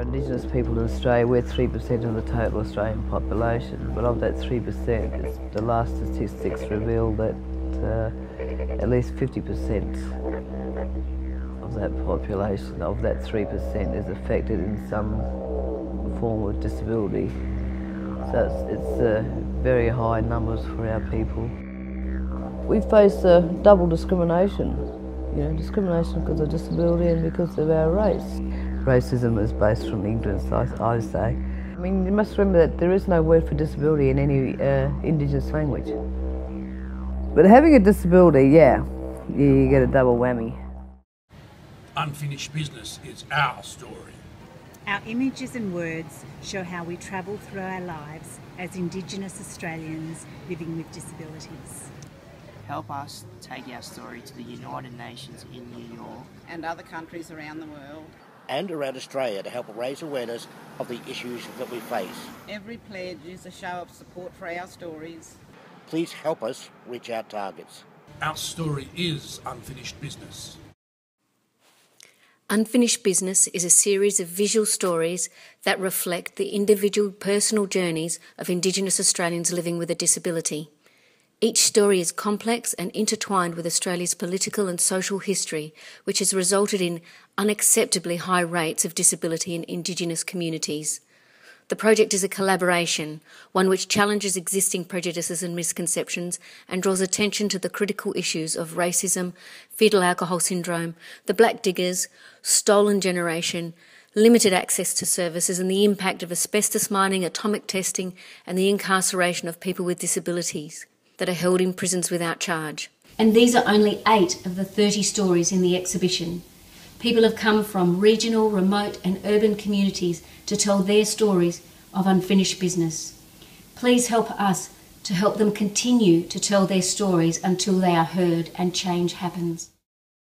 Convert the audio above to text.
Indigenous people in Australia, we're 3% of the total Australian population, but of that 3%, the last statistics reveal that at least 50% of that population, of that 3%, is affected in some form of disability. So it's very high numbers for our people. We face double discrimination, discrimination because of disability and because of our race. Racism is based from ignorance, I say. I mean, you must remember that there is no word for disability in any Indigenous language. But having a disability, yeah, you get a double whammy. Unfinished business is our story. Our images and words show how we travel through our lives as Indigenous Australians living with disabilities. Help us take our story to the United Nations in New York and other countries around the world and around Australia to help raise awareness of the issues that we face. Every pledge is a show of support for our stories. Please help us reach our targets. Our story is unfinished business. Unfinished Business is a series of visual stories that reflect the individual personal journeys of Indigenous Australians living with a disability. Each story is complex and intertwined with Australia's political and social history, which has resulted in unacceptably high rates of disability in Indigenous communities. The project is a collaboration, one which challenges existing prejudices and misconceptions and draws attention to the critical issues of racism, fetal alcohol syndrome, the black diggers, stolen generation, limited access to services and the impact of asbestos mining, atomic testing and the incarceration of people with disabilities that are held in prisons without charge. And these are only 8 of the 30 stories in the exhibition. People have come from regional, remote and urban communities to tell their stories of unfinished business. Please help us to help them continue to tell their stories until they are heard and change happens.